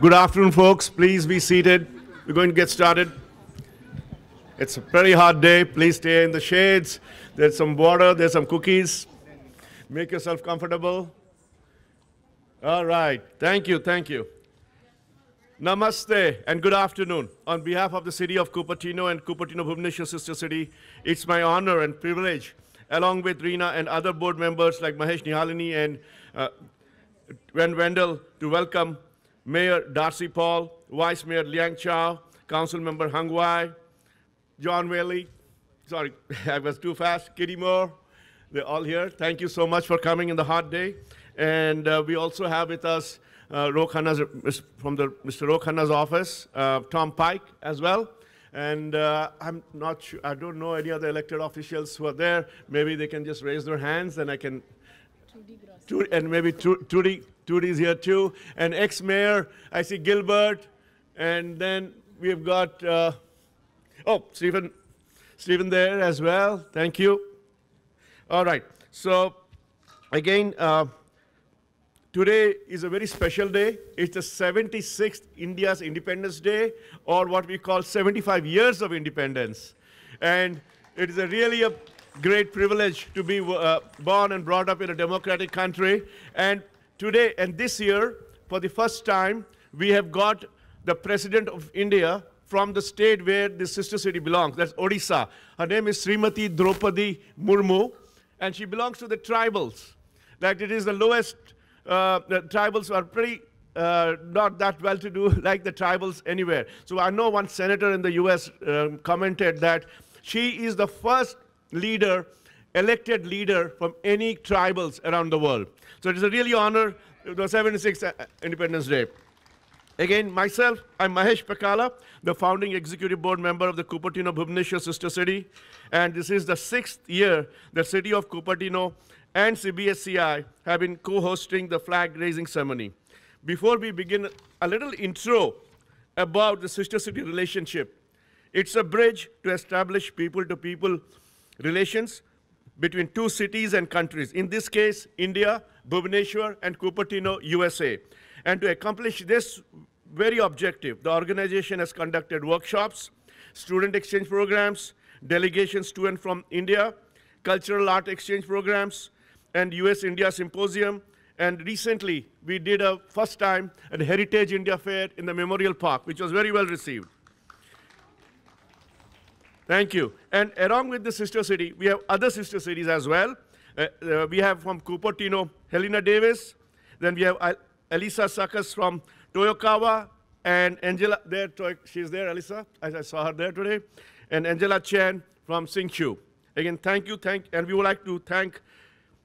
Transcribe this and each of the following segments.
Good afternoon, folks. Please be seated. We're going to get started. It's a very hot day. Please stay in the shades. There's some water. There's some cookies. Make yourself comfortable. All right. Thank you. Thank you. Namaste and good afternoon. On behalf of the City of Cupertino and Cupertino-Bhubaneswar sister city, it's my honor and privilege, along with Reena and other board members like Mahesh Nihalini and Wen Wendell, to welcome Mayor Darcy Paul, Vice Mayor Liang Chow, Council Member Hung Wai, John Whaley, sorry, I was too fast, Kitty Moore, they're all here. Thank you so much for coming in the hot day. And we also have with us from Mr. Ro Khanna's office, Tom Pike as well. And I'm not sure, I don't know any other elected officials who are there. Maybe they can just raise their hands and I can, and maybe Trudy's here too. And ex-mayor, I see Gilbert. And then we've got, Stephen there as well. Thank you. All right, so again, today is a very special day. It's the 76th India's Independence Day, or what we call 75 years of independence. And it is really a great privilege to be born and brought up in a democratic country. And today and this year, for the first time, we have got the President of India from the state where the sister city belongs. That's Odisha. Her name is Srimati Draupadi Murmu, and she belongs to the tribals. Like it is the lowest, the tribals are pretty not that well-to-do like the tribals anywhere. So I know one senator in the US commented that she is the first leader, elected leader from any tribals around the world. So it is a really honor, the 76th Independence Day. Again, myself, I'm Mahesh Pakala, the founding executive board member of the Cupertino-Bhubaneswar sister city. And this is the 6th year the city of Cupertino and CBSCI have been co-hosting the flag-raising ceremony. Before we begin, a little intro about the sister city relationship. It's a bridge to establish people-to-people relations between two cities and countries. In this case, India, Bhubaneswar, and Cupertino, USA. And to accomplish this very objective, the organization has conducted workshops, student exchange programs, delegations to and from India, cultural art exchange programs, and US-India Symposium. And recently, we did a first time at Heritage India Fair in the Memorial Park, which was very well received. Thank you. And along with the sister city, we have other sister cities as well. We have from Cupertino, Helena Davis. Then we have Elisa Sakas from Toyokawa, and Angela, she's there, Elisa. I saw her there today. And Angela Chen from Singchu. Again, thank you, and we would like to thank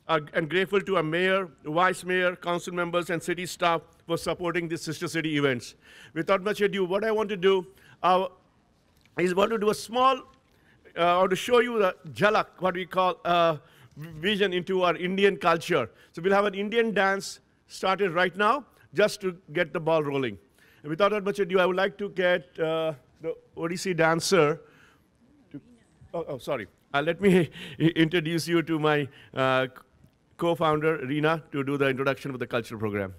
and grateful to our mayor, vice mayor, council members, and city staff for supporting these sister city events. Without much ado, what I want to do is want to do a small, or to show you the jhalak, what we call vision into our Indian culture. So we'll have an Indian dance started right now, just to get the ball rolling. And without much ado, I would like to get the Odissi dancer. Sorry. Let me introduce you to my co-founder, Reena, to do the introduction of the cultural program.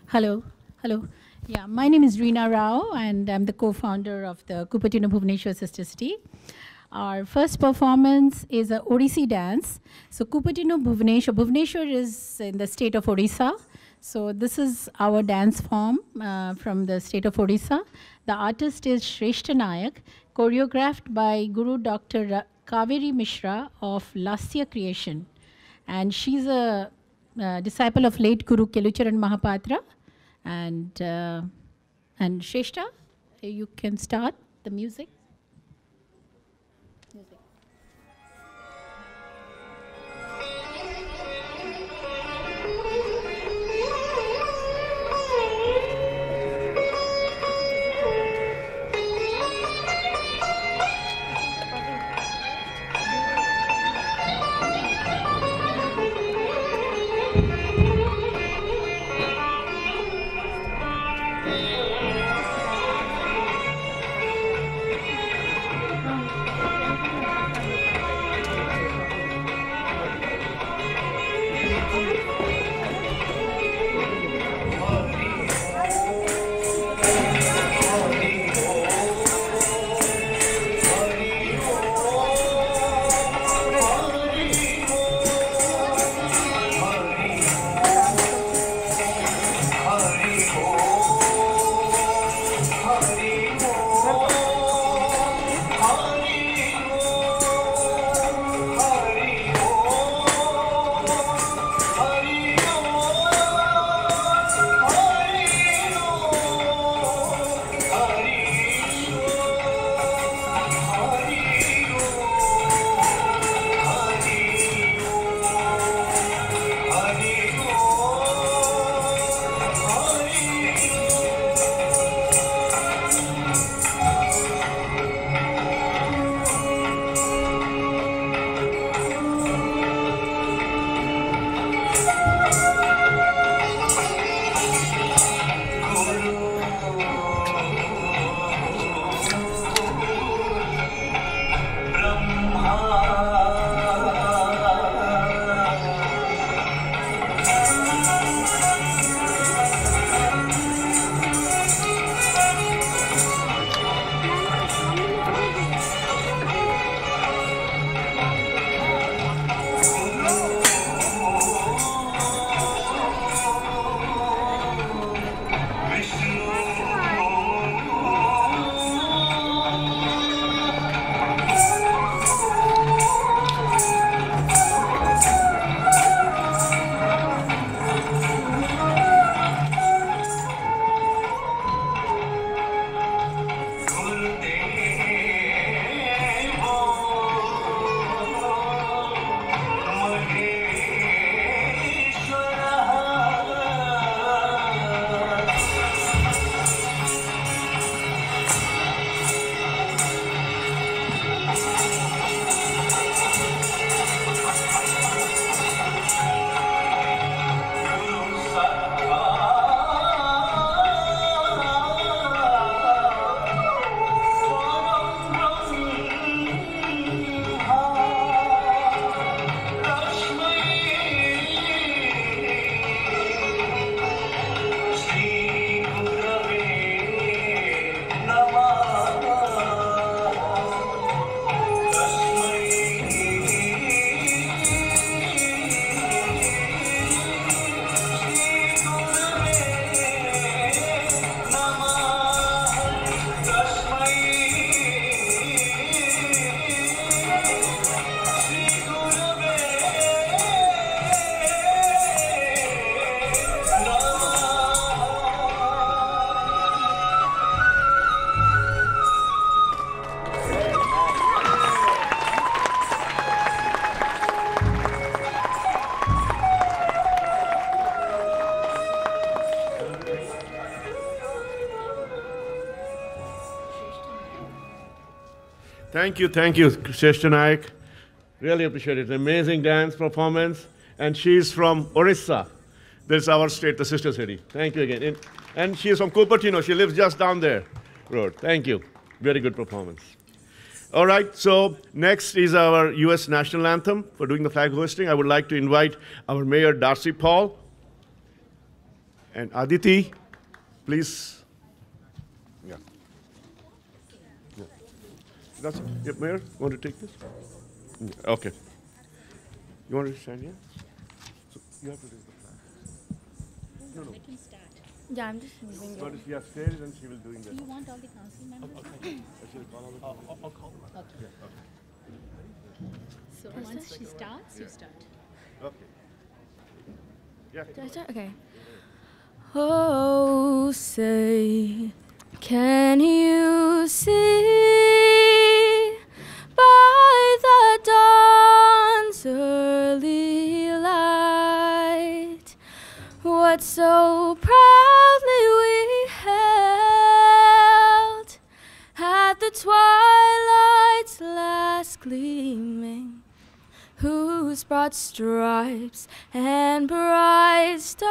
Hello. Hello. Yeah, my name is Reena Rao, and I'm the co-founder of the Cupertino-Bhubaneswar sister city. Our first performance is a Odissi dance. So Cupertino-Bhubaneswar, Bhubaneswar is in the state of Odisha. So this is our dance form from the state of Odisha. The artist is Shrestha Nayak, choreographed by Guru Dr. Kaveri Mishra of Lasya Creation. And she's a disciple of late Guru Kelucharan Mahapatra. And Shrestha, you can start the music. Thank you, Shrestha Naik. Really appreciate it. Amazing dance performance. And she's from Orissa. That's our state, the sister city. Thank you again. And she's from Cupertino. She lives just down there road. Thank you. Very good performance. All right, so next is our U.S. national anthem. For doing the flag hoisting, I would like to invite our Mayor, Darcy Paul, and Aditi, please. Yeah. That's it. Yep, Mayor, want to take this? Yeah, okay. You want to stand here? So you have to take the flag. No. Let him start. Yeah, I'm just moving. So yeah, stay and she will doing that. Do you want all the council members? I'll call them. Okay. Yeah, okay. So once she starts, you start. Okay. Yeah. Did I start? Okay. Oh, say, can you see by the dawn's early light what so proudly we held at the twilight's last gleaming, whose broad stripes and bright stars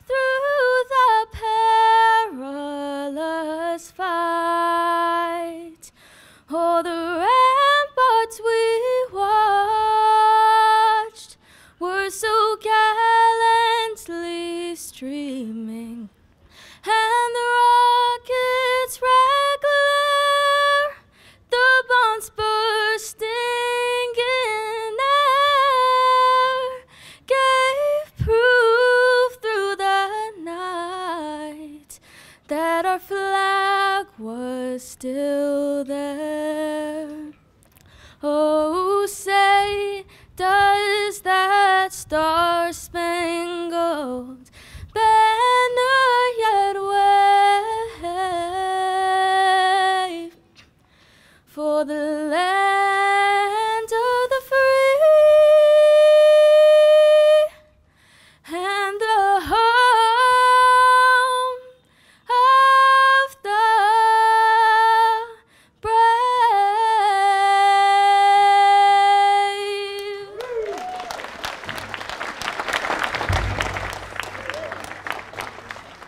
through the perilous fight o'er the ramparts we watched were so gallantly streaming, and the rocket's red glare, the bombs bursting in air, gave proof through the night that our flag was still there. Oh, say, does that star-spangled banner yet wave for the land of the free and the home of the brave?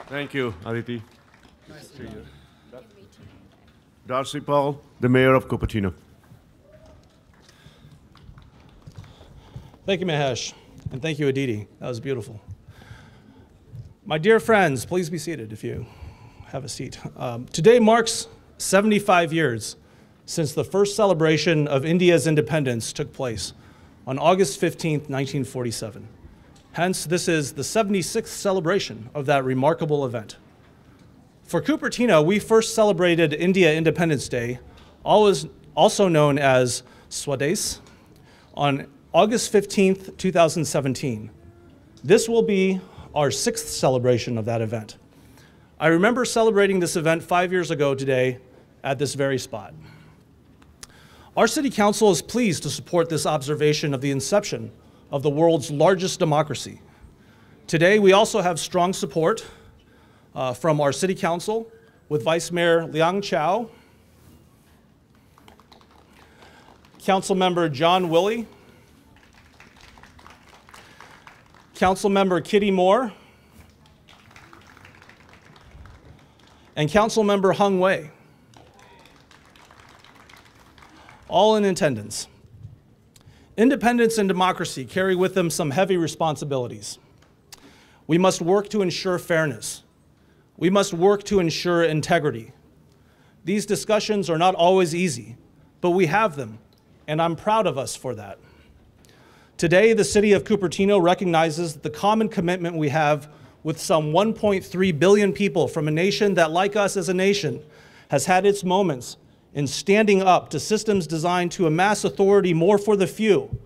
Thank you, Aditi. Nice to see you. Darcy Paul, the Mayor of Cupertino. Thank you, Mahesh, and thank you, Aditi. That was beautiful. My dear friends, please be seated if you have a seat. Today marks 75 years since the first celebration of India's independence took place on August 15th, 1947. Hence, this is the 76th celebration of that remarkable event. For Cupertino, we first celebrated India Independence Day, also known as Swadesh, on August 15th, 2017. This will be our 6th celebration of that event. I remember celebrating this event 5 years ago today at this very spot. Our City Council is pleased to support this observation of the inception of the world's largest democracy. Today, we also have strong support from our City Council with Vice Mayor Liang Chow, Council Member John Willey, Council Member Kitty Moore, and Council Member Hung Wei, all in attendance. Independence and democracy carry with them some heavy responsibilities. We must work to ensure fairness. We must work to ensure integrity. These discussions are not always easy, but we have them, and I'm proud of us for that. Today, the City of Cupertino recognizes the common commitment we have with some 1.3 billion people from a nation that, like us as a nation, has had its moments in standing up to systems designed to amass authority more for the few,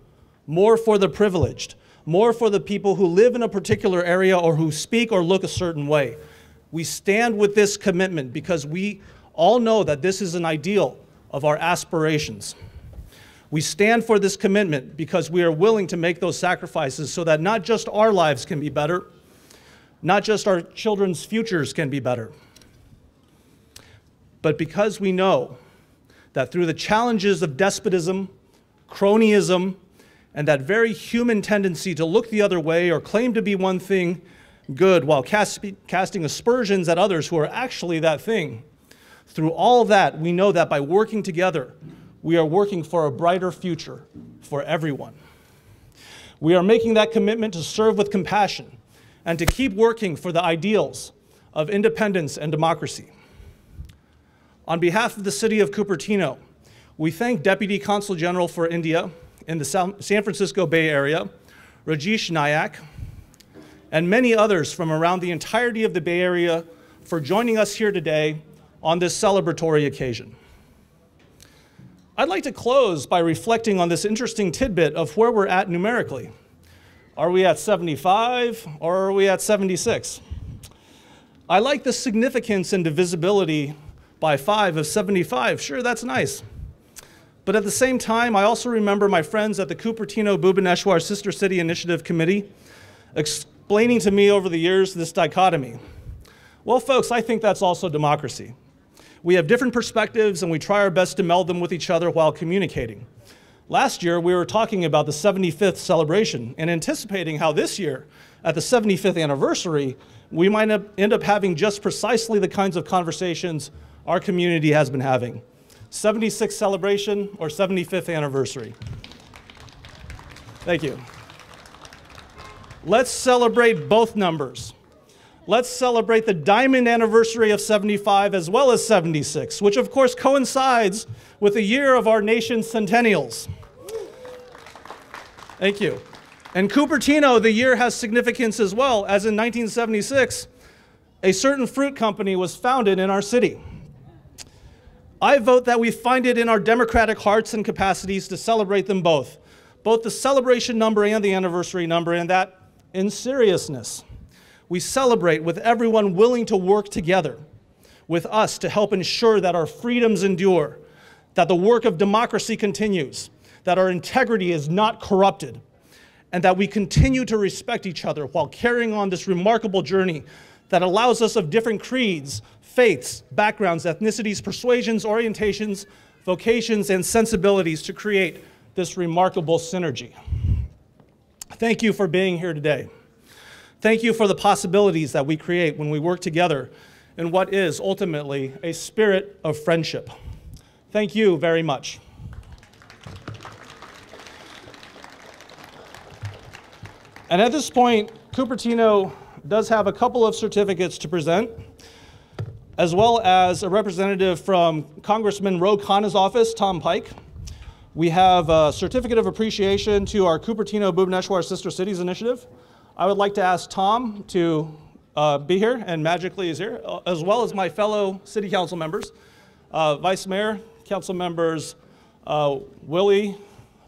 more for the privileged, more for the people who live in a particular area or who speak or look a certain way. We stand with this commitment because we all know that this is an ideal of our aspirations. We stand for this commitment because we are willing to make those sacrifices so that not just our lives can be better, not just our children's futures can be better. but because we know that through the challenges of despotism, cronyism, and that very human tendency to look the other way or claim to be one thing good while casting aspersions at others who are actually that thing, through all that, we know that by working together, we are working for a brighter future for everyone. We are making that commitment to serve with compassion and to keep working for the ideals of independence and democracy. On behalf of the City of Cupertino, we thank Deputy Consul General for India in the San Francisco Bay Area, Rajesh Nayak, and many others from around the entirety of the Bay Area for joining us here today on this celebratory occasion. I'd like to close by reflecting on this interesting tidbit of where we're at numerically. Are we at 75 or are we at 76? I like the significance and divisibility by 5 of 75. Sure, that's nice. But at the same time, I also remember my friends at the Cupertino-Bhubaneswar Sister City Initiative Committee explaining to me over the years this dichotomy. Well, folks, I think that's also democracy. We have different perspectives and we try our best to meld them with each other while communicating. Last year, we were talking about the 75th celebration and anticipating how this year, at the 75th anniversary, we might end up having just precisely the kinds of conversations our community has been having. 76th celebration or 75th anniversary. Thank you. Let's celebrate both numbers. Let's celebrate the diamond anniversary of 75 as well as 76, which of course coincides with the year of our nation's centennials. Thank you. And Cupertino, the year has significance as well, as in 1976, a certain fruit company was founded in our city. I vote that we find it in our democratic hearts and capacities to celebrate them both the celebration number and the anniversary number, and that in seriousness. We celebrate with everyone willing to work together with us to help ensure that our freedoms endure, that the work of democracy continues, that our integrity is not corrupted, and that we continue to respect each other while carrying on this remarkable journey that allows us of different creeds, faiths, backgrounds, ethnicities, persuasions, orientations, vocations, and sensibilities to create this remarkable synergy. Thank you for being here today. Thank you for the possibilities that we create when we work together in what is ultimately a spirit of friendship. Thank you very much. And at this point, Cupertino does have a couple of certificates to present, as well as a representative from Congressman Ro Khanna's office, Tom Pike. We have a certificate of appreciation to our Cupertino-Bhubaneswar Sister Cities Initiative. I would like to ask Tom to be here, and magically is here, as well as my fellow city council members, Vice Mayor, council members Willie,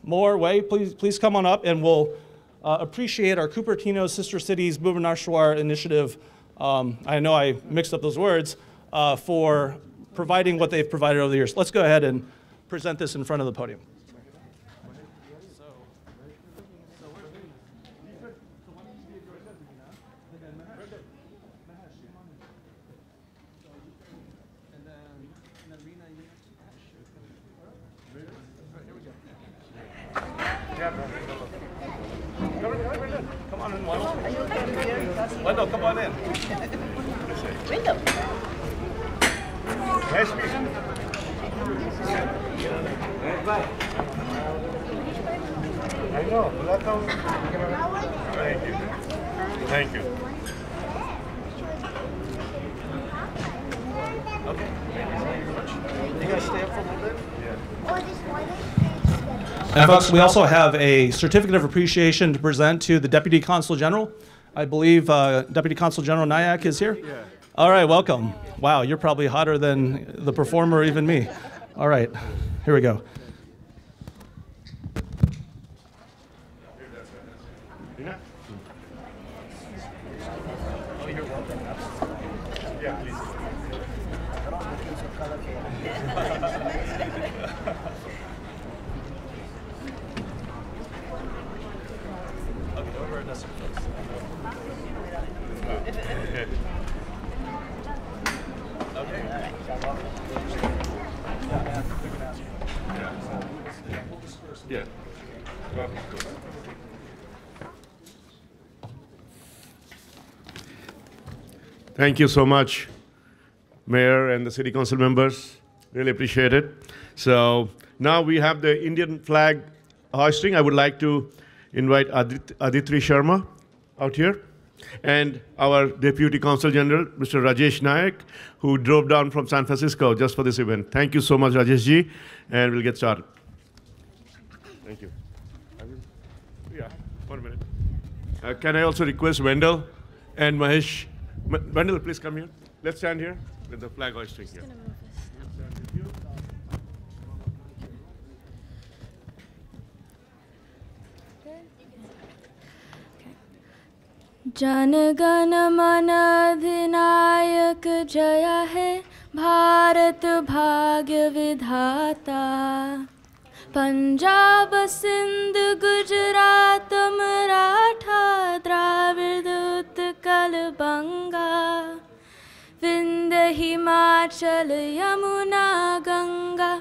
Moore, Way, please come on up, and we'll appreciate our Cupertino Sister Cities Bhubaneswar Initiative. I know I mixed up those words, for providing what they've provided over the years. Let's go ahead and present this in front of the podium. Come on in, Wendell. Wendell, come on in. Wendell. Nice to meet you. I know, but that's how. Thank you. Thank you. Okay. You guys stay up for a little bit? And folks, we also have a certificate of appreciation to present to the Deputy Consul General. I believe Deputy Consul General Nayak is here. Yeah. All right, welcome. Wow, you're probably hotter than the performer, or even me. All right, here we go. Oh, you're welcome. Yeah, please. Okay, over at this place. Okay. Yeah. Thank you so much, Mayor and the City Council members. Really appreciate it. So now we have the Indian flag hoisting. I would like to invite Aditri Sharma out here and our Deputy Consul General, Mr. Rajesh Nayak, who drove down from San Francisco just for this event. Thank you so much, Rajesh ji, and we'll get started. Thank you. Yeah, 1 minute. Can I also request Wendell and Mahesh? Wendell, please come here. Let's stand here with the flag hoisting here. Jana Gana मन अधिनायक जय है भारत भाग्य विधाता पंजाब सिंध गुजरात मराठा द्राविड़ उत्कल बंगा विंध्य हिमाचल यमुना गंगा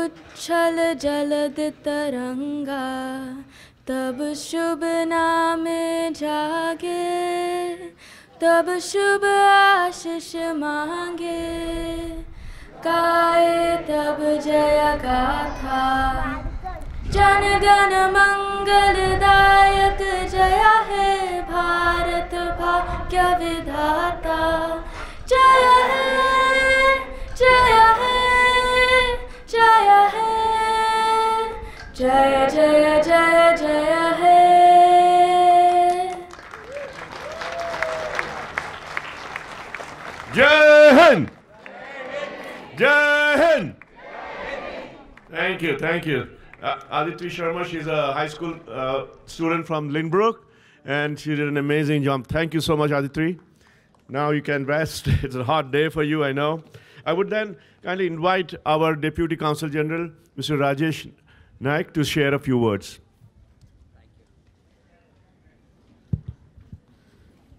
उच्छल जलद तरंगा तब शुभ नाम जागे तब शुभ आशीष मांगे गाए तब जय गाथा जन गण मंगलदायक जय है भारत भाग्य विधाता जय है जय है जय है जय जय जय जय है Jai Hind! Jai Hind! Thank you, thank you. Aditri Sharma, she's a high school student from Lynbrook, and she did an amazing job. Thank you so much, Aditri. Now you can rest. It's a hot day for you, I know. I would then kindly invite our Deputy Consul General, Mr. Rajesh Naik, to share a few words.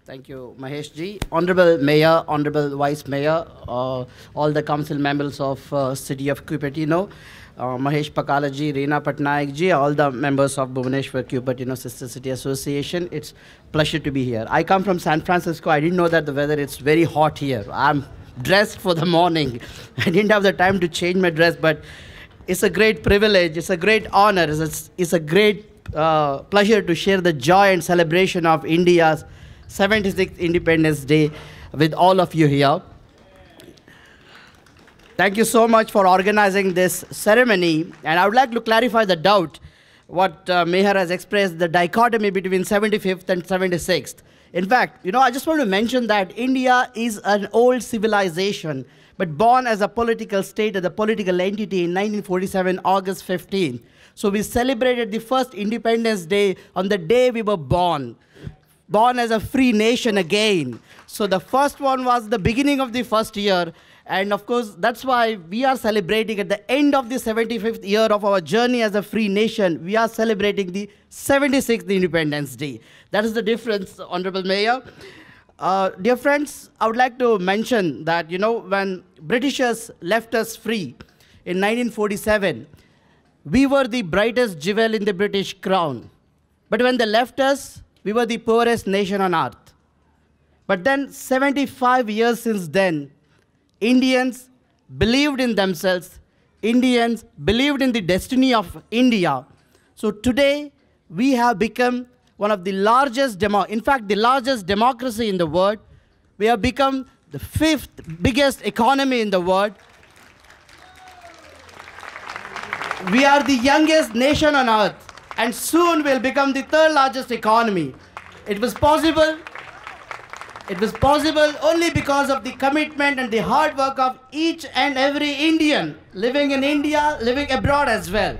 Thank you, Mahesh ji. Honorable Mayor, Honorable Vice Mayor, all the council members of City of Cupertino, Mahesh Pakala ji, Reena Patnaik ji, all the members of Bhubaneswar Cupertino Sister City Association. It's a pleasure to be here. I come from San Francisco. I didn't know that the weather is very hot here. I'm dressed for the morning. I didn't have the time to change my dress, but it's a great privilege. It's a great honor. It's a great pleasure to share the joy and celebration of India's 76th Independence Day with all of you here. Thank you so much for organizing this ceremony. And I would like to clarify the doubt what Mayor has expressed, the dichotomy between 75th and 76th. In fact, I just want to mention that India is an old civilization, but born as a political state, as a political entity in 1947, August 15. So we celebrated the first Independence Day on the day we were born as a free nation again. So the first one was the beginning of the first year. And of course, that's why we are celebrating at the end of the 75th year of our journey as a free nation, we are celebrating the 76th Independence Day. That is the difference, Honorable Mayor. Dear friends, I would like to mention that, when Britishers left us free in 1947, we were the brightest jewel in the British crown. But when they left us, we were the poorest nation on earth. But then, 75 years since then, Indians believed in themselves. Indians believed in the destiny of India. So today, we have become one of the largest, in fact, the largest democracy in the world. We have become the 5th biggest economy in the world. We are the youngest nation on earth, and soon will become the 3rd largest economy. It was possible only because of the commitment and the hard work of each and every Indian living in India, living abroad as well.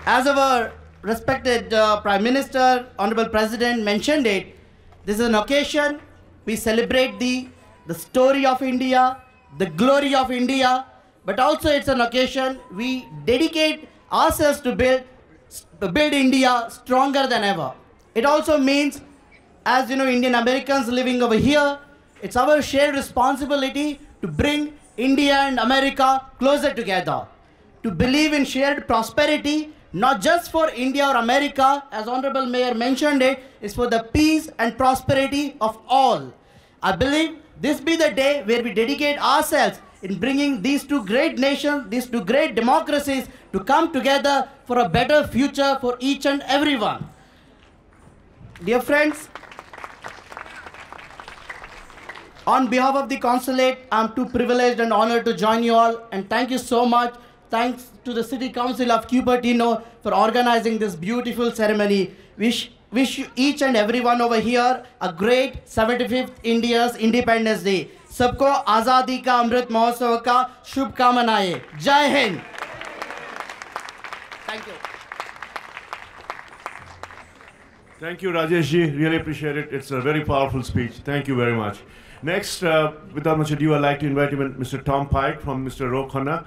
As our respected Prime Minister, Honorable President mentioned it, this is an occasion we celebrate the story of India, the glory of India, but also it's an occasion we dedicate ourselves to build India stronger than ever. It also means, as Indian Americans living over here, It's our shared responsibility to bring India and America closer together, to believe in shared prosperity, not just for India or America, as Honorable Mayor mentioned it, is for the peace and prosperity of all. I believe this be the day where we dedicate ourselves in bringing these two great nations, these two great democracies to come together for a better future for each and everyone. Dear friends, on behalf of the consulate, I'm too privileged and honored to join you all, and thank you so much. Thanks to the City Council of Cupertino for organizing this beautiful ceremony. Wish you each and everyone over here a great 75th India's Independence Day. सबको आज़ादी का अमृत महोत्सव का शुभकामनाएं. जय Hind. Thank you. Thank you, Rajesh ji. Really appreciate it. It's a very powerful speech. Thank you very much. Next, without much ado, I'd like to invite Mr. Tom Pike from Mr. Ro Khanna,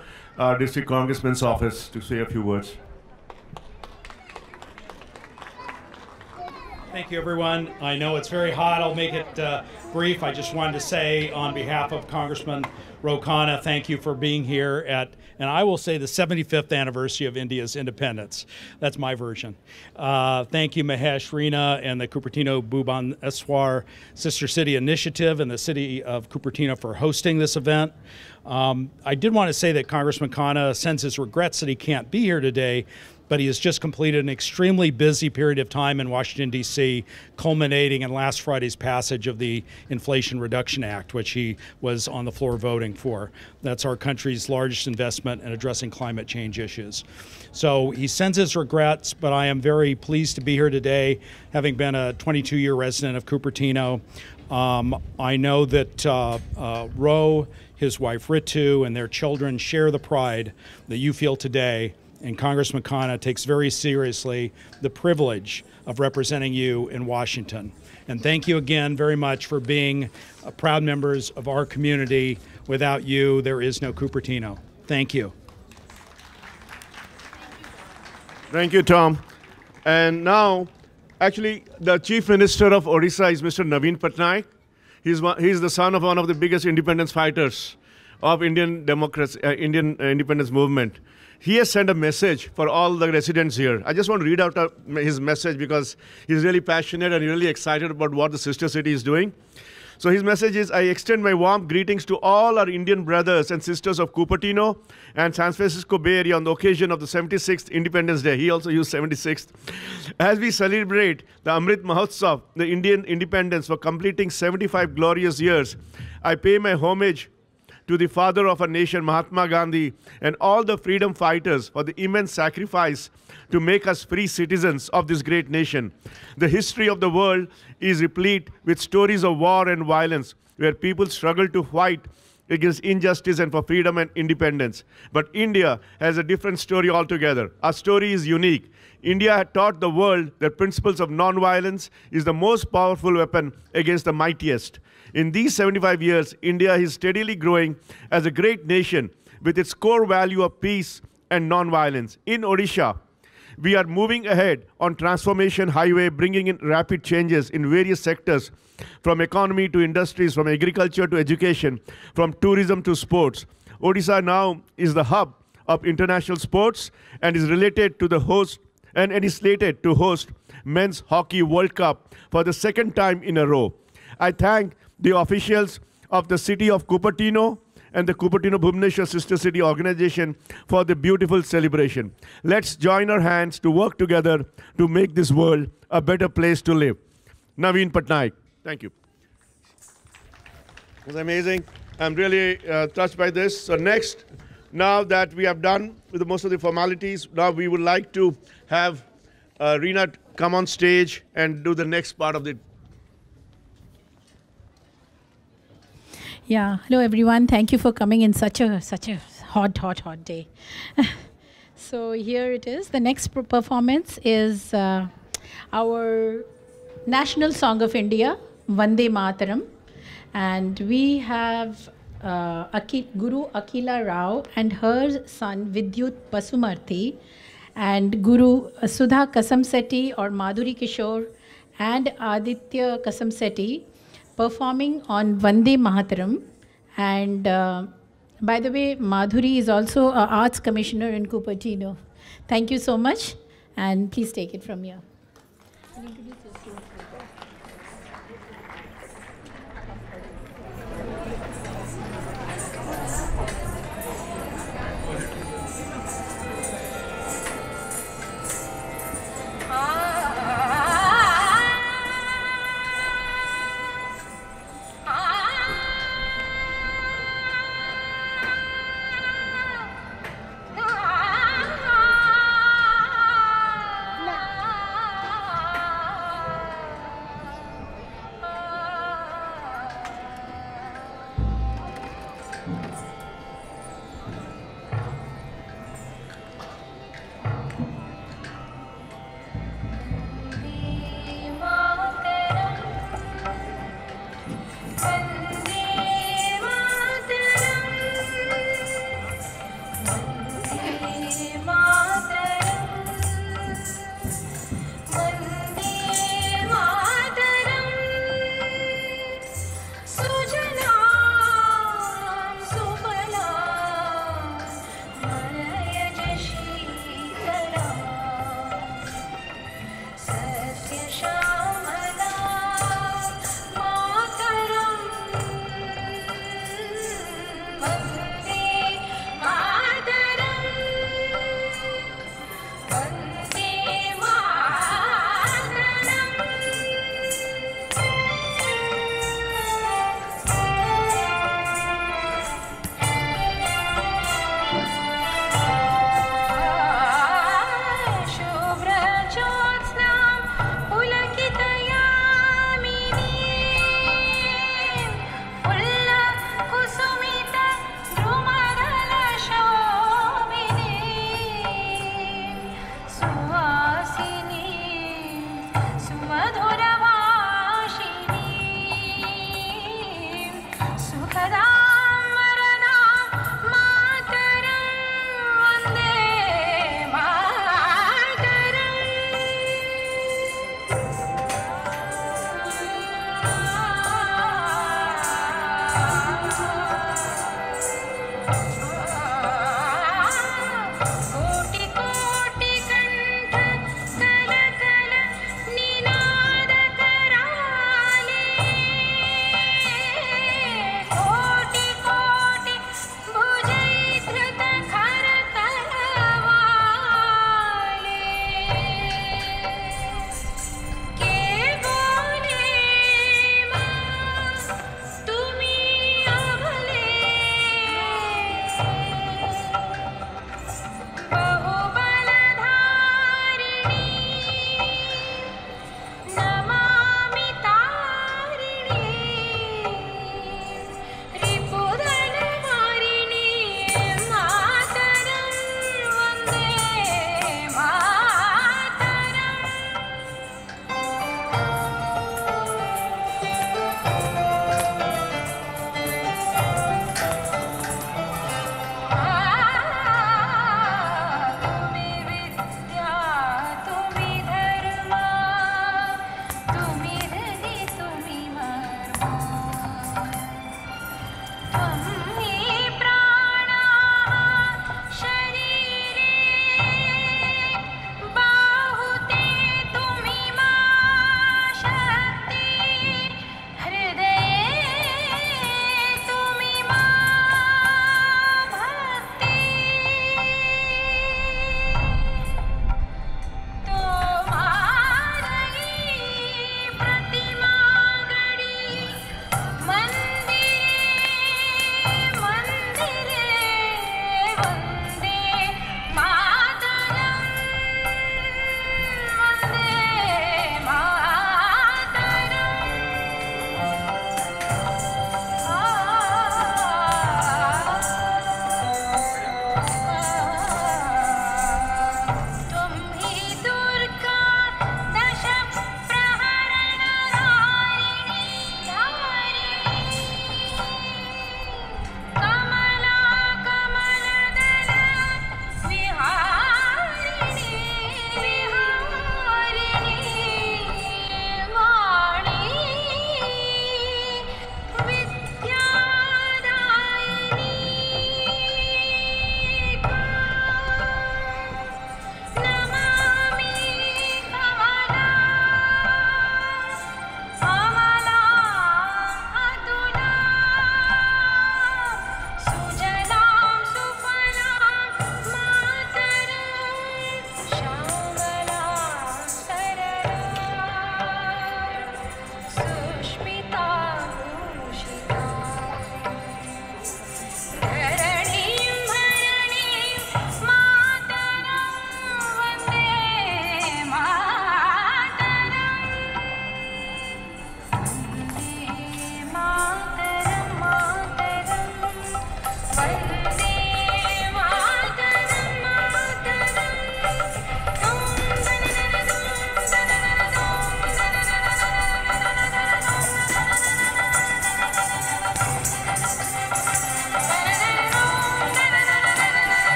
District Congressman's office, to say a few words. Thank you, everyone. I know it's very hot. I'll make it brief. I just wanted to say, on behalf of Congressman Ro Khanna, thank you for being here at, and I will say, the 75th anniversary of India's independence. That's my version. Thank you, Mahesh, Reena, and the Cupertino-Bhubaneswar Sister City Initiative and the City of Cupertino for hosting this event. I did want to say that Congressman Khanna sends his regrets that he can't be here today, but he has just completed an extremely busy period of time in Washington, D.C., culminating in last Friday's passage of the Inflation Reduction Act, which he was on the floor voting for. That's our country's largest investment in addressing climate change issues. So he sends his regrets, but I am very pleased to be here today, having been a 22-year resident of Cupertino. I know that Ro, his wife Ritu, and their children share the pride that you feel today. And Congressman Khanna takes very seriously the privilege of representing you in Washington. And thank you again very much for being proud members of our community. Without you, there is no Cupertino. Thank you. Thank you, Tom. And now, actually, the Chief Minister of Odisha is Mr. Naveen Patnaik. He's the son of one of the biggest independence fighters of Indian democracy, Indian independence movement. He has sent a message for all the residents here. I just want to read out his message because he's really passionate and really excited about what the sister city is doing. So his message is, I extend my warm greetings to all our Indian brothers and sisters of Cupertino and San Francisco Bay Area on the occasion of the 76th Independence Day. He also used 76th. As we celebrate the Amrit Mahotsav, the Indian independence, for completing 75 glorious years, I pay my homage to the father of our nation, Mahatma Gandhi, and all the freedom fighters for the immense sacrifice to make us free citizens of this great nation. The history of the world is replete with stories of war and violence, where people struggle to fight against injustice and for freedom and independence. But India has a different story altogether. Our story is unique. India had taught the world that principles of non-violence is the most powerful weapon against the mightiest. In these 75 years, India is steadily growing as a great nation with its core value of peace and non-violence. In Odisha, we are moving ahead on transformation highway, bringing in rapid changes in various sectors, from economy to industries, from agriculture to education, from tourism to sports. Odisha now is the hub of international sports and is related to the host and is slated to host Men's Hockey World Cup for the second time in a row. I thank the officials of the City of Cupertino and the Cupertino-Bhubaneswar Sister City organization for the beautiful celebration. Let's join our hands to work together to make this world a better place to live. Naveen Patnaik. Thank you. It was amazing. I'm really touched by this. So next, now that we have done with most of the formalities, now we would like to have Reena come on stage and do the next part of the. Yeah, hello everyone. Thank you for coming in such a hot day. So here it is. The next performance is our national song of India, Vande Mataram, and we have Guru Akila Rao and her son Vidyut Basumarthi, and Guru Sudha Kasamsetti or Madhuri Kishore and Aditya Kasamsetti performing on Vande Mataram. And by the way, Madhuri is also an arts commissioner in Cupertino. Thank you so much, and please take it from here.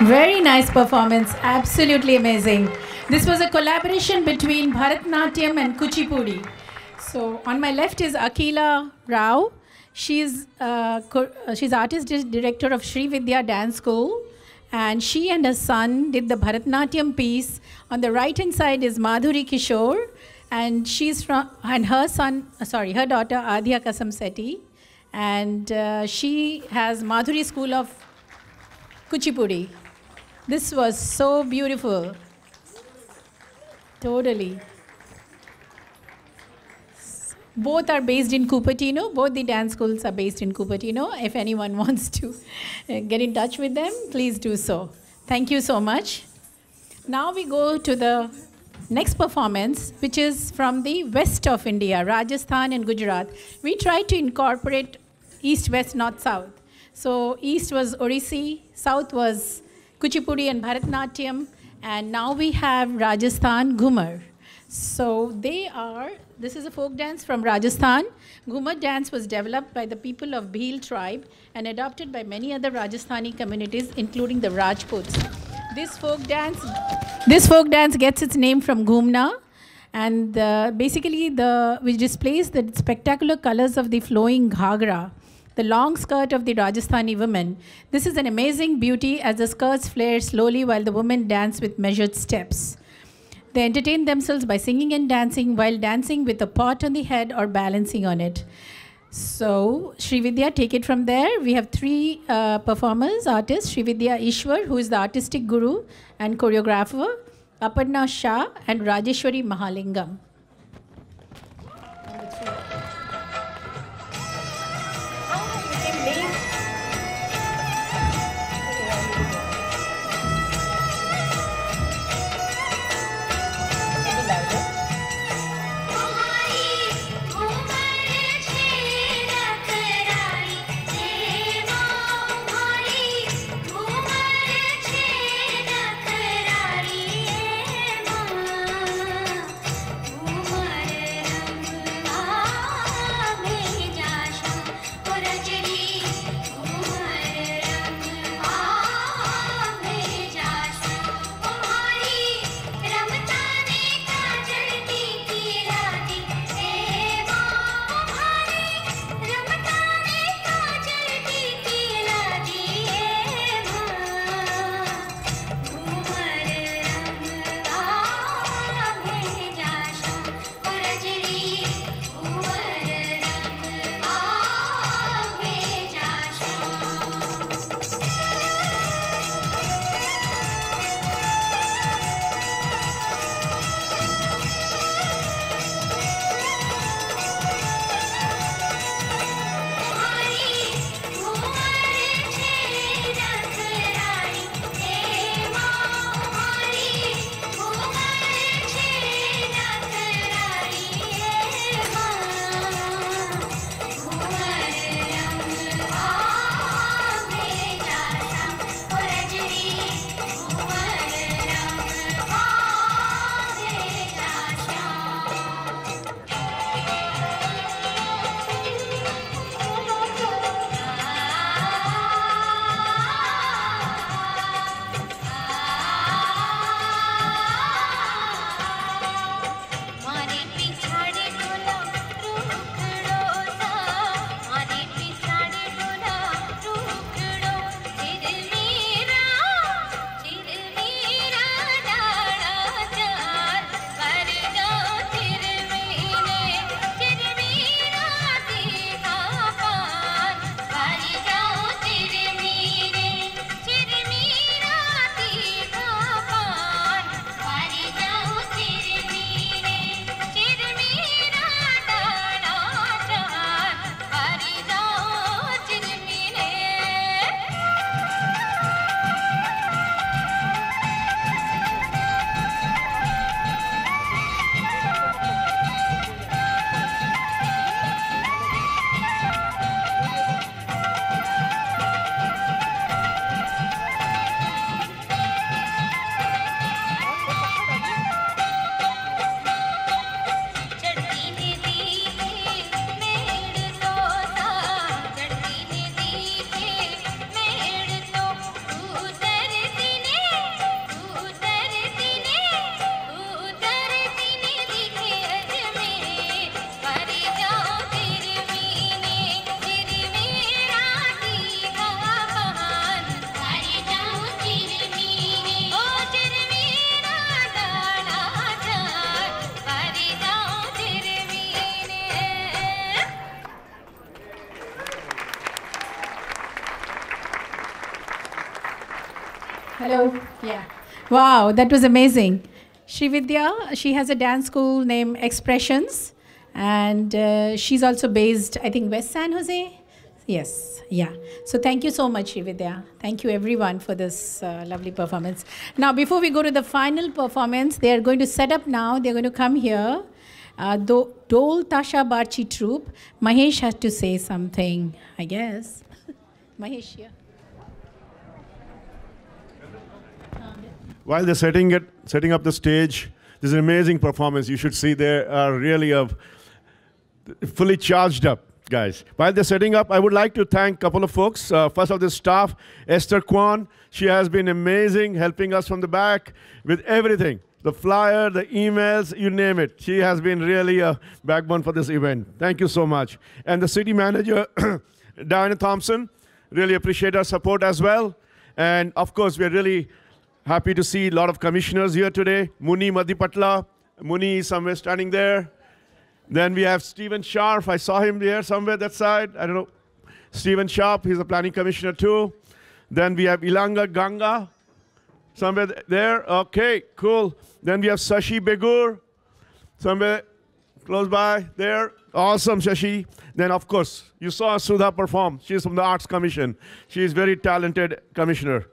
Very nice performance, absolutely amazing. This was a collaboration between Bharatanatyam and Kuchipudi. So on my left is Akila Rao. She's artist director of Sri Vidya Dance School, and she and her son did the Bharatanatyam piece. On the right hand side is Madhuri Kishore, and her daughter Adhya Kasam Sethi, and she has Madhuri School of Kuchipudi. This was so beautiful. Totally. Both are based in Cupertino. Both the dance schools are based in Cupertino. If anyone wants to get in touch with them, please do so. Thank you so much. Now we go to the next performance, which is from the west of India, Rajasthan and Gujarat. We tried to incorporate east, west, north, south. So east was Odissi, south was Kuchipudi and Bharatanatyam, and now we have Rajasthan Ghumar. So this is a folk dance from Rajasthan. Ghumar dance was developed by the people of Bhil tribe and adopted by many other Rajasthani communities, including the Rajputs. This folk dance gets its name from Ghumna, and which displays the spectacular colors of the flowing ghagra, the long skirt of the Rajasthani women. This is an amazing beauty as the skirts flare slowly while the women dance with measured steps. They entertain themselves by singing and dancing while dancing with a pot on the head or balancing on it. So, Sri Vidya, take it from there. We have three performers, artists, Sri Vidya Ishwar, who is the artistic guru and choreographer, Aparna Shah, and Rajeshwari Mahalingam. Om Hello. Yeah. Wow, that was amazing. Srividya, she has a dance school named Expressions, and she's also based, I think, West San Jose. Yes. Yeah. So thank you so much, Srividya. Thank you, everyone, for this lovely performance. Now, before we go to the final performance, they are going to set up now. They're going to come here. Dol Tasha Barchi troupe. Mahesh has to say something, I guess. Mahesh, yeah. While they're setting up the stage, this is an amazing performance. You should see they are really fully charged up, guys. While they're setting up, I would like to thank a couple of folks. First of the staff, Esther Kwan. She has been amazing, helping us from the back with everything. The flyer, the emails, you name it. She has been really a backbone for this event. Thank you so much. And the city manager, Diana Thompson, really appreciate our support as well. And of course, we're really happy to see a lot of commissioners here today. Muni Madhipatla. Muni is somewhere standing there. Then we have Stephen Sharp. I saw him there somewhere that side. I don't know. Stephen Sharp, he's a planning commissioner too. Then we have Ilanga Ganga. Somewhere there. Okay, cool. Then we have Sashi Begur. Somewhere close by there. Awesome, Shashi. Then, of course, you saw Sudha perform. She's from the Arts Commission. She is very talented commissioner.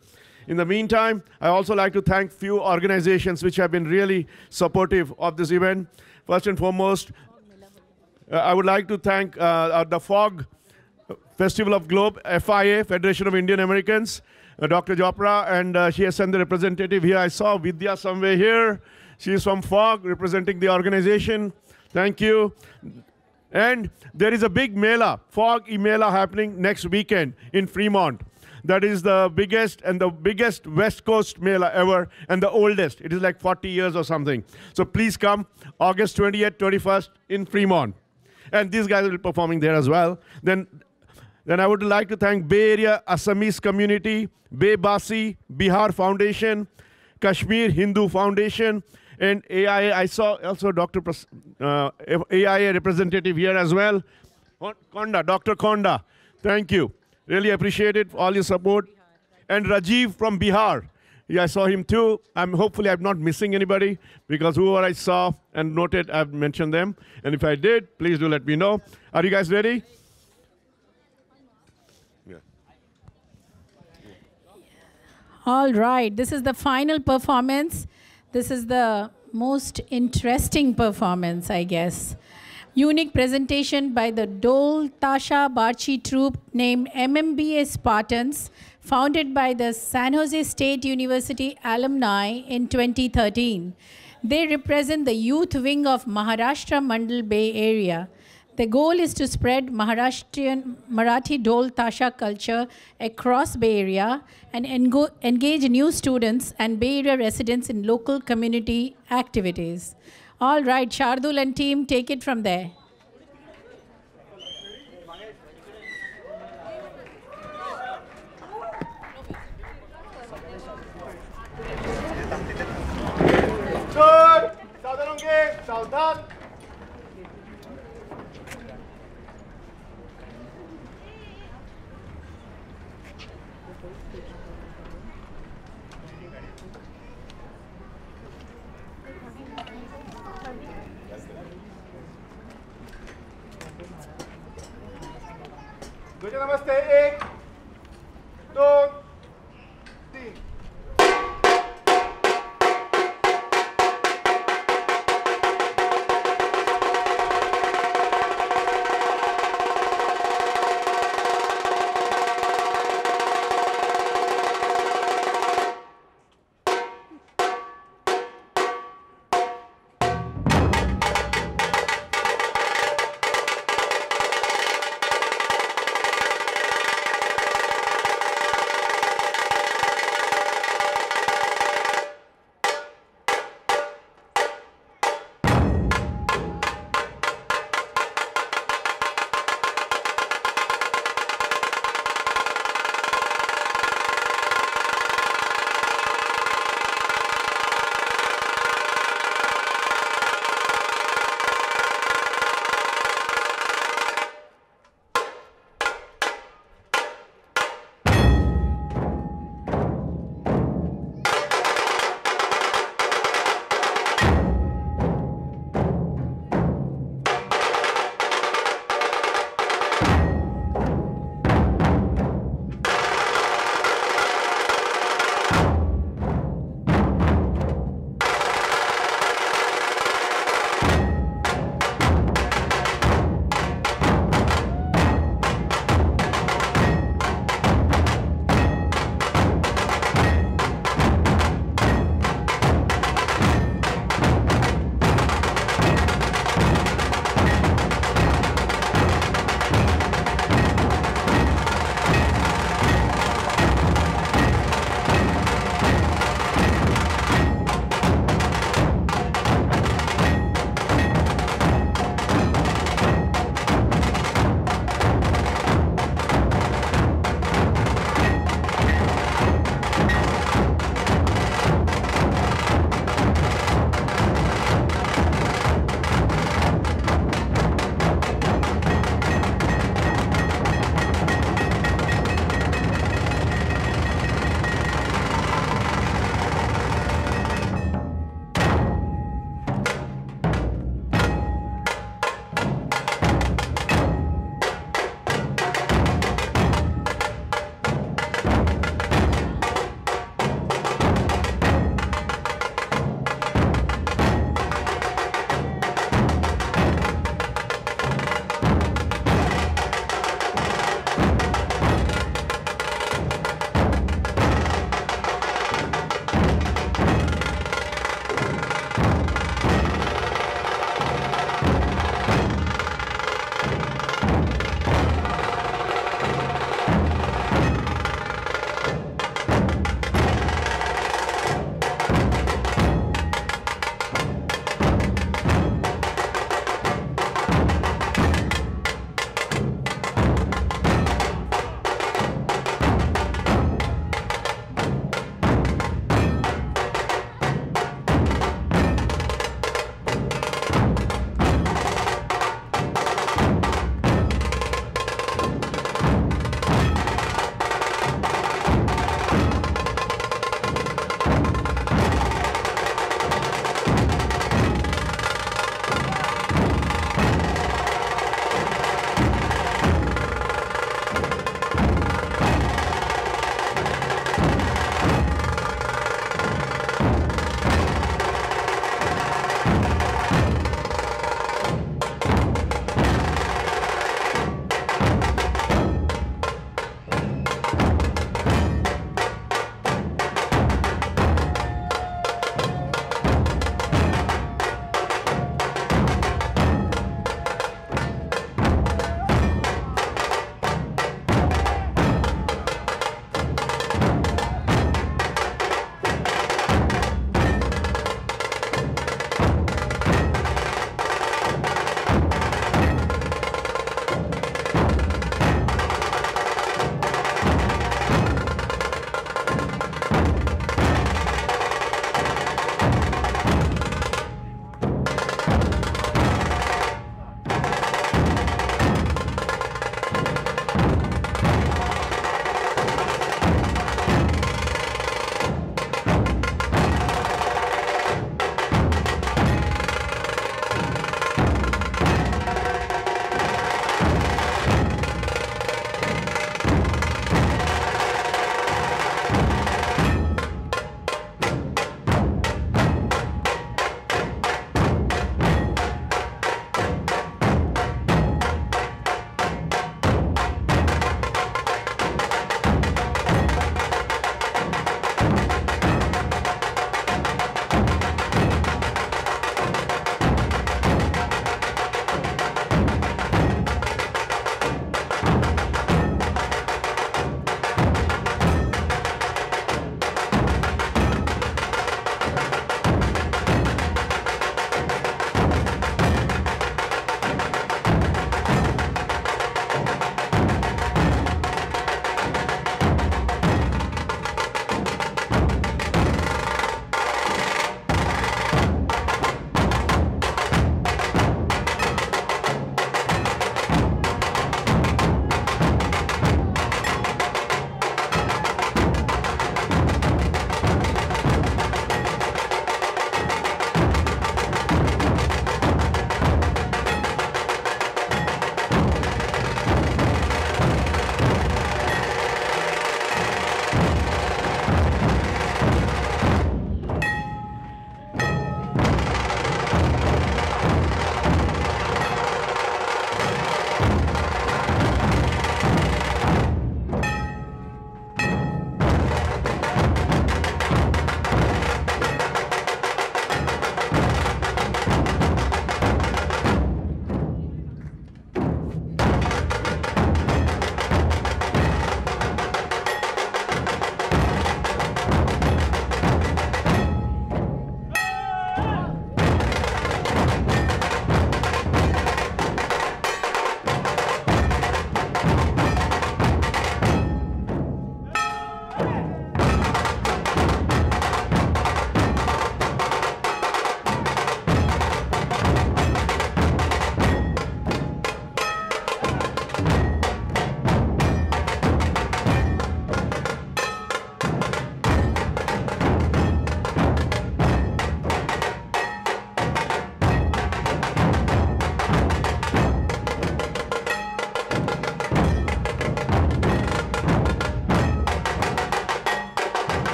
In the meantime, I also like to thank few organizations which have been really supportive of this event. First and foremost, I would like to thank the FOG, Festival of Globe, FIA, Federation of Indian Americans, Dr. Jopra, and she has sent the representative here. I saw Vidya somewhere here. She is from FOG, representing the organization. Thank you. And there is a big Mela, FOG E-Mela happening next weekend in Fremont. That is the biggest West Coast Mela ever, and the oldest. It is like 40 years or something. So please come August 20th, 21st in Fremont. And these guys will be performing there as well. Then I would like to thank Bay Area Assamese community, Bay Basi, Bihar Foundation, Kashmir Hindu Foundation, and AIA. I saw also AIA representative here as well. Konda, Dr. Konda, thank you. Really appreciate it, all your support. And Rajiv from Bihar. Yeah, I saw him too. Hopefully I'm not missing anybody, because whoever I saw and noted, I've mentioned them. And if I did, please do let me know. Are you guys ready? Yeah. All right, this is the final performance. This is the most interesting performance, I guess. Unique presentation by the Dol Tasha Barchi troupe named MMBA Spartans, founded by the San Jose State University alumni in 2013. They represent the youth wing of Maharashtra Mandal Bay Area. The goal is to spread Maharashtrian Marathi Dol Tasha culture across Bay Area and engage new students and Bay Area residents in local community activities. All right, Shardul and team, take it from there. Good. Saudhan. नमस्ते 1 2 3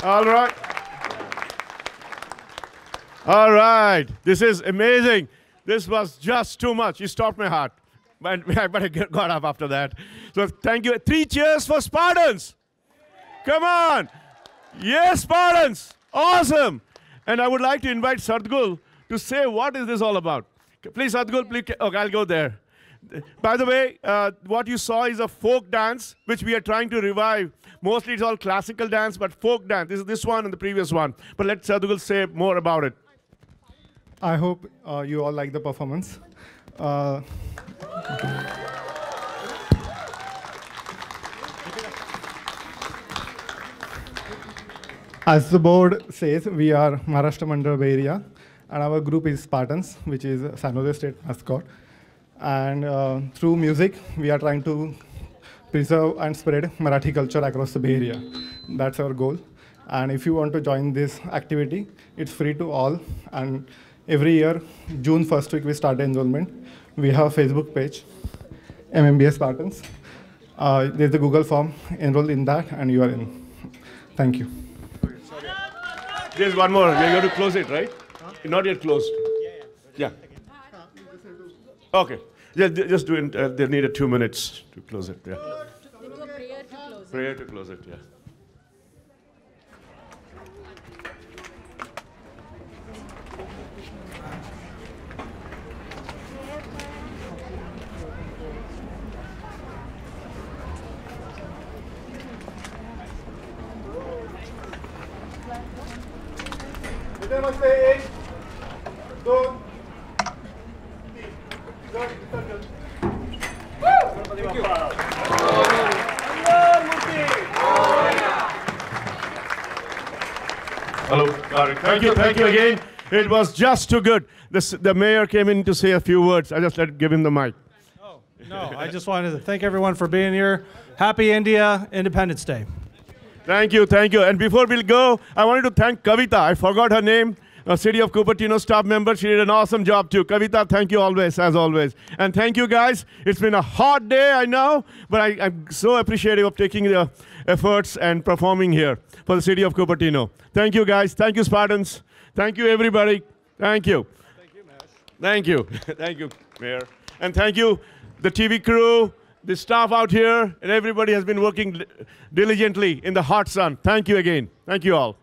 All right. All right. This is amazing. This was just too much. You stopped my heart. But I got up after that. So thank you. 3 cheers for Spartans. Come on. Yes, Spartans. Awesome. And I would like to invite Sadhgul to say what is this all about. Please, Sadhgul, please. Okay, I'll go there. By the way, what you saw is a folk dance, which we are trying to revive. Mostly it's all classical dance, but folk dance. This is this one and the previous one. But let Sadhgul say more about it. I hope you all like the performance. As the board says, we are Maharashtra Mandal Bay Area, and our group is Spartans, which is San Jose State mascot. And through music, we are trying to preserve and spread Marathi culture across the Bay Area. That's our goal. And if you want to join this activity, it's free to all. And every year, June 1st week, we start the enrollment. We have a Facebook page, MMBS Spartans. There's a Google form. Enroll in that, and you are in. Thank you. There's one more. You're going to close it, right? Not yet closed. Yeah. Okay. Yeah, just do it. They needed 2 minutes to close it. Yeah. Prayer to close it. Yeah. Hello. Thank you again. It was just too good. The mayor came in to say a few words. I just give him the mic. Oh, no, I just wanted to thank everyone for being here. Happy India Independence Day. Thank you. And before we'll go, I wanted to thank Kavita. I forgot her name. A City of Cupertino staff member. She did an awesome job too. Kavita, thank you always, as always. And thank you guys. It's been a hot day, I know, but I'm so appreciative of taking the efforts and performing here for the City of Cupertino. Thank you guys. Thank you, Spartans. Thank you, everybody. Thank you. Thank you, Mash. Thank you. Thank you, Mayor. And thank you, the TV crew, the staff out here, and everybody has been working diligently in the hot sun. Thank you again. Thank you all.